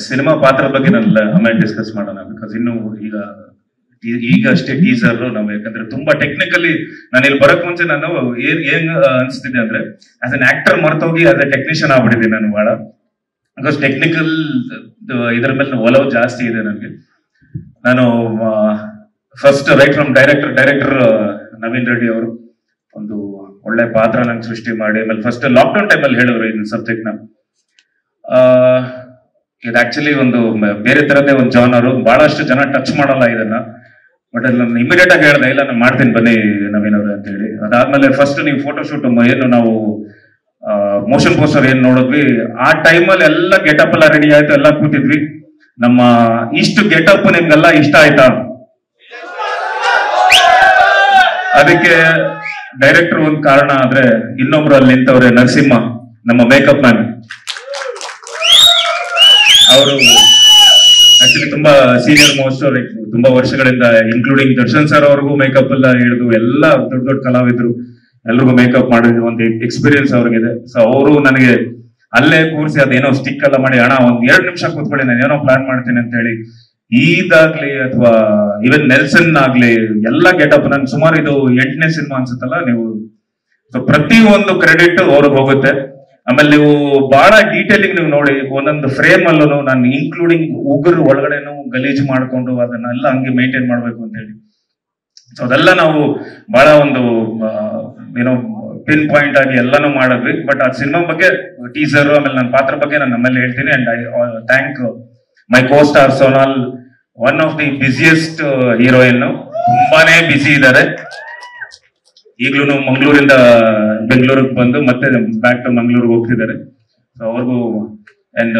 Cinema ಪಾತ್ರ ಬಗ್ಗೆ ನಾನು ಆಮೇಲೆ ಡಿಸ್ಕಸ್ ಮಾಡೋಣ. ಬಿಕಾಸ್ ಇನ್ನು ಈಗ ಅಷ್ಟೇ ಟೀಸರ್ ನಾವು, ಯಾಕಂದ್ರೆ ತುಂಬಾ ಟೆಕ್ನಿಕಲಿ ನಾನು ಇಲ್ಲಿ ಬರಕ್ ಮುಂಚೆ ನಾನು ಏನ್ ಅನ್ಸ್ತಿದೆ ಅಂದ್ರೆ ಆಸ್ ಅನ್ ಆಕ್ಟರ್ ಮರ್ತೋಗಿ ಆಸ್ ಎ ಟೆಕ್ನಿಷಿಯನ್ ಆಗ್ಬಿಟ್ಟಿದೆ ನಾನು ಬಹಳ. ಬಿಕಾಸ್ ಟೆಕ್ನಿಕಲ್ ಇದ್ರ ಮೇಲೆ ಒಲವು ಜಾಸ್ತಿ ಇದೆ ನನಗೆ. ನಾನು first right from director Naveen Reddy ಅವರು ಒಂದು ಒಳ್ಳೆ ಪಾತ್ರ ನಂಗೆ ಸೃಷ್ಟಿ ಮಾಡಿ, ಆಮೇಲೆ ಫಸ್ಟ್ ಲಾಕ್ಡೌನ್ ಟೈಮಲ್ಲಿ ಹೇಳಿದ್ರು ಇದನ್ನ ಸಬ್ಜೆಕ್ಟ್ ನ. ಇದು ಆಕ್ಚುಲಿ ಒಂದು ಬೇರೆ ತರದೇ ಒಂದು ಜಾನರು, ಬಹಳಷ್ಟು ಜನ ಟಚ್ ಮಾಡಲ್ಲ ಇದನ್ನ. ಬಟ್ ಅಲ್ಲಿ ನಾನು ಇಮಿಡಿಯೇಟ್ ಆಗಿ ಹೇಳ್ದೆ, ಇಲ್ಲ ನಾನು ಮಾಡ್ತೀನಿ ಬನ್ನಿ ನವೀನ್ ಅವ್ರೆ ಅಂತ ಹೇಳಿ. ಅದಾದ್ಮೇಲೆ ಫಸ್ಟ್ ನೀವು ಫೋಟೋಶೂಟ್ ಏನು ನಾವು ಮೋಷನ್ ಪೋಸ್ಟರ್ ಏನ್ ನೋಡಿದ್ವಿ, ಆ ಟೈಮಲ್ಲಿ ಎಲ್ಲ ಗೆಟಪ್ ಎಲ್ಲ ರೆಡಿ ಆಯ್ತು, ಎಲ್ಲ ಕೂತಿದ್ವಿ. ನಮ್ಮ ಇಷ್ಟು ಗೆಟಪ್ ನಿಮ್ಗೆಲ್ಲ ಇಷ್ಟ ಆಯ್ತಾ? ಅದಕ್ಕೆ ಡೈರೆಕ್ಟರ್ ಒಂದ್ ಕಾರಣ ಆದ್ರೆ, ಇನ್ನೊಬ್ರು ಅಲ್ಲಿ ನಿಂತವ್ರೆ ನರಸಿಂಹ, ನಮ್ಮ ಮೇಕಪ್ ಮ್ಯಾನ್. ಅವರು ಆಕ್ಚುಲಿ ತುಂಬಾ ಸೀನಿಯರ್ ಮೋಸ್ಟ್, ತುಂಬಾ ವರ್ಷಗಳಿಂದ ಇನ್ಕ್ಲೂಡಿಂಗ್ ದರ್ಶನ್ ಸರ್ ಅವ್ರಿಗೂ ಮೇಕಪ್ ಎಲ್ಲ ಹಿಡಿದು ಎಲ್ಲ ದೊಡ್ಡ ಕಲಾವಿದ್ರು ಎಲ್ರಿಗೂ ಮೇಕಪ್ ಮಾಡಿದ ಒಂದು ಎಕ್ಸ್ಪೀರಿಯನ್ಸ್ ಅವ್ರಿಗಿದೆ. ಸೊ ಅವರು ನನಗೆ ಅಲ್ಲೇ ಕೂರಿಸಿ ಅದೇನೋ ಸ್ಟಿಕ್ ಎಲ್ಲ ಮಾಡಿ, ಅಣ್ಣ ಒಂದ್ 2 ನಿಮಿಷ ಕೂತ್ಕೊಳ್ಳಿ ನಾನು ಏನೋ ಪ್ಲಾನ್ ಮಾಡ್ತೀನಿ ಅಂತ ಹೇಳಿ, ಈದಾಗ್ಲಿ ಅಥವಾ ಇವನ್ ನೆಲ್ಸನ್ ಆಗ್ಲಿ ಎಲ್ಲ ಗೆಟಪ್, ನನ್ ಸುಮಾರು ಇದು 8ನೇ ಸಿನಿಮಾ ಅನ್ಸುತ್ತಲ್ಲ ನೀವು. ಸೊ ಪ್ರತಿ ಒಂದು ಕ್ರೆಡಿಟ್ ಅವ್ರಿಗೆ ಹೋಗುತ್ತೆ. ಆಮೇಲೆ ನೀವು ಬಹಳ ಡೀಟೇಲಿಂಗ್ ನೀವು ನೋಡಿ, ಒಂದೊಂದು ಫ್ರೇಮ್ ಅಲ್ಲೂ ನಾನು ಇನ್ಕ್ಲೂಡಿಂಗ್ ಉಗುರು ಒಳಗಡೆನು ಗಲೀಜು ಮಾಡ್ಕೊಂಡು ಅದನ್ನೆಲ್ಲ ಹಂಗೆ ಮೇಂಟೈನ್ ಮಾಡ್ಬೇಕು ಅಂತ ಹೇಳಿ. ಸೊ ಅದೆಲ್ಲ ನಾವು ಬಹಳ ಒಂದು ಏನೋ ಪಿನ್ ಪಾಯಿಂಟ್ ಆಗಿ ಎಲ್ಲಾನು ಮಾಡಿದ್ವಿ. ಬಟ್ ಆ ಸಿನಿಮಾ ಬಗ್ಗೆ ಟೀಸರ್ ಆಮೇಲೆ ನನ್ನ ಪಾತ್ರ ಬಗ್ಗೆ ನಾನು ನಮ್ಮಲ್ಲಿ ಹೇಳ್ತೀನಿ. And I thank my co-star Sonal, one of the busiest heroine. ತುಂಬಾನೇ ಬಿಸಿ ಇದ್ದಾರೆ. ಈಗ್ಲೂ ಮಂಗಳೂರಿಂದ ಬೆಂಗಳೂರಿಗೆ ಬಂದು ಮತ್ತೆ ಬ್ಯಾಕ್ ಟು ಮಂಗಳೂರಿಗೆ ಹೋಗ್ತಿದ್ದಾರೆ. ಸೊ ಅವ್ರಿಗೂ ಅಂಡ್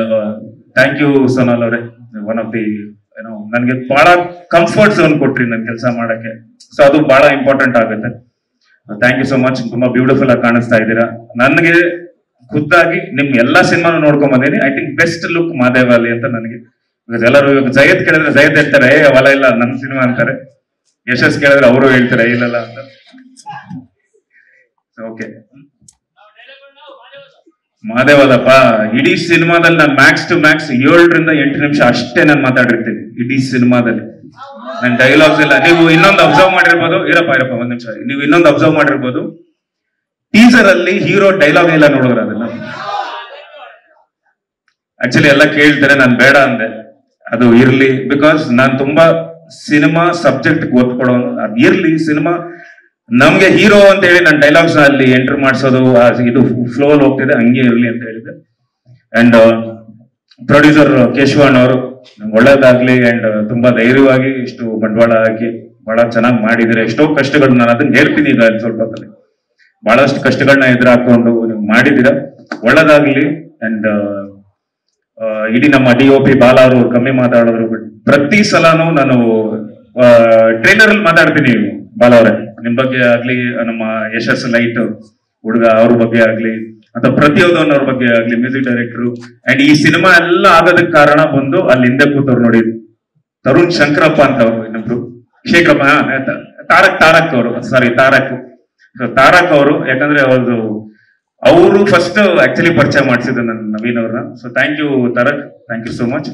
ಥ್ಯಾಂಕ್ ಯು ಸೋನಾಲ್ ಅವರೇ. ಒನ್ ಆಫ್ ದಿ ಏನೋ ನನಗೆ ಬಹಳ ಕಂಫರ್ಟ್ ಝೋನ್ ಕೊಟ್ರಿ ನನ್ ಕೆಲಸ ಮಾಡಕ್ಕೆ. ಸೊ ಅದು ಬಹಳ ಇಂಪಾರ್ಟೆಂಟ್ ಆಗುತ್ತೆ. Thank you so much. ತುಂಬಾ ಬ್ಯೂಟಿಫುಲ್ ಆಗಿ ಕಾಣಿಸ್ತಾ ಇದ್ದೀರಾ. ನನಗೆ ಖುದ್ದಾಗಿ ನಿಮ್ ಎಲ್ಲಾ ಸಿನಿಮಾನು ನೋಡ್ಕೊಂಡ್ ಬಂದೀನಿ. ಐ ಥಿಂಕ್ ಬೆಸ್ಟ್ ಲುಕ್ ಮಾದೇವಾಲಿ ಅಂತ ನನಗೆ. ಎಲ್ಲರೂ ಇವಾಗ ಜಯತ್ ಕೇಳಿದ್ರೆ ಜಯತ್ ಹೇಳ್ತಾರೆ ಹೊಲ ಇಲ್ಲ ನನ್ನ ಸಿನಿಮಾ ಅಂತಾರೆ. ಯಶಸ್ ಕೇಳಿದ್ರೆ ಅವರು ಹೇಳ್ತಾರೆ ಇಲ್ಲಲ್ಲ ಅಂತ. ಓಕೆ, ಮಾದೇವಲ್ಲಪ್ಪ ಇಡೀ ಸಿನಿಮಾದಲ್ಲಿ ನಾನು ಮ್ಯಾಕ್ಸ್ ಟು ಮ್ಯಾಕ್ಸ್ 7 ರಿಂದ 8 ನಿಮಿಷ ಅಷ್ಟೇ ನಾನು ಮಾತಾಡಿರ್ತೀನಿ ಇಡೀ ಸಿನಿಮಾದಲ್ಲಿ. ನನ್ ಡೈಲಾಗ್ಸ್ ಎಲ್ಲ ನೀವು ಇನ್ನೊಂದು ಅಬ್ಸರ್ವ್ ಮಾಡಿರ್ಬೋದು. ಇರಪ್ಪ ಒಂದ್ ನಿಮಿಷ, ನೀವು ಇನ್ನೊಂದು ಅಬ್ಸರ್ವ್ ಮಾಡಿರ್ಬೋದು. ಟೀಸರ್ ಅಲ್ಲಿ ಹೀರೋ ಡೈಲಾಗ್ ಎಲ್ಲ ನೋಡಿದ್ರೆ ಅದನ್ನ ಆಕ್ಚುಲಿ ಎಲ್ಲ ಕೇಳ್ತಾರೆ, ನಾನು ಬೇಡ ಅಂದೆ. ಅದು ಇರ್ಲಿ, ಬಿಕಾಸ್ ನಾನು ತುಂಬಾ ಸಿನಿಮಾ ಸಬ್ಜೆಕ್ಟ್ ಗೊತ್ಕೊಡೋನು. ಅದ್ ಇರ್ಲಿ, ಸಿನಿಮಾ ನಮ್ಗೆ ಹೀರೋ ಅಂತ ಹೇಳಿ ನನ್ನ ಡೈಲಾಗ್ಸ್ ಅಲ್ಲಿ ಎಂಟರ್ ಮಾಡಿಸೋದು, ಇದು ಫ್ಲೋ ಹೋಗ್ತಿದೆ, ಹಂಗೆ ಇರ್ಲಿ ಅಂತ ಹೇಳಿದೆ. ಅಂಡ್ ಪ್ರೊಡ್ಯೂಸರ್ ಕೇಶವಣ್ಣ ಅವರು ಒಳ್ಳೇದಾಗ್ಲಿ. ಅಂಡ್ ತುಂಬಾ ಧೈರ್ಯವಾಗಿ ಇಷ್ಟು ಬಂಡವಾಳ ಹಾಕಿ ಬಹಳ ಚೆನ್ನಾಗಿ ಮಾಡಿದ್ರೆ. ಎಷ್ಟೋ ಕಷ್ಟಗಳು ನಾನು ಅದನ್ನ ಹೇಳ್ತೀನಿ ಈಗ ಸ್ವಲ್ಪ ಹೊತ್ತಲ್ಲಿ. ಬಹಳಷ್ಟು ಕಷ್ಟಗಳನ್ನ ಎದುರಾಕೊಂಡು ನೀವು ಮಾಡಿದ್ದೀರಾ, ಒಳ್ಳೇದಾಗ್ಲಿ. ಅಂಡ್ ಇಡೀ ನಮ್ಮ DOP ಬಾಲಾ ಅವರು ಕಮ್ಮಿ ಮಾತಾಡೋದ್ರು. ಪ್ರತಿ ಸಲಾನು ನಾನು ಟ್ರೈಲರ್ ಅಲ್ಲಿ ಮಾತಾಡ್ತೀನಿ ಬಾಲಾ ಅವರೇ, ನಿಮ್ ಬಗ್ಗೆ ಆಗ್ಲಿ, ನಮ್ಮ ಯಶಸ್ ಲೈಟ್ ಹುಡುಗ ಅವ್ರ ಬಗ್ಗೆ ಆಗ್ಲಿ, ಅಥವಾ ಪ್ರತಿಯೊಂದವ್ರ ಬಗ್ಗೆ ಆಗ್ಲಿ, ಮ್ಯೂಸಿಕ್ ಡೈರೆಕ್ಟರ್. ಅಂಡ್ ಈ ಸಿನಿಮಾ ಎಲ್ಲ ಆಗೋದಕ್ಕೆ ಕಾರಣ ಬಂದು ಅಲ್ಲಿ ಹಿಂದೆ ಕೂತವ್ರು ನೋಡಿ, ತರುಣ್ ಶಂಕರಪ್ಪ ಅಂತ ಅವ್ರು, ಇನ್ನೊಬ್ರು ಶೇಖರಪ್ಪ, ತಾರಕ್ ಅವರು, ಸಾರಿ ತಾರಕ್ ಅವರು. ಯಾಕಂದ್ರೆ ಅವರು ಫಸ್ಟ್ ಆಕ್ಚುಲಿ ಪರಿಚಯ ಮಾಡಿಸಿದ್ರು ನನ್ನ ನವೀನ್ ಅವ್ರನ್ನ. So thank you Tarak, thank you so much.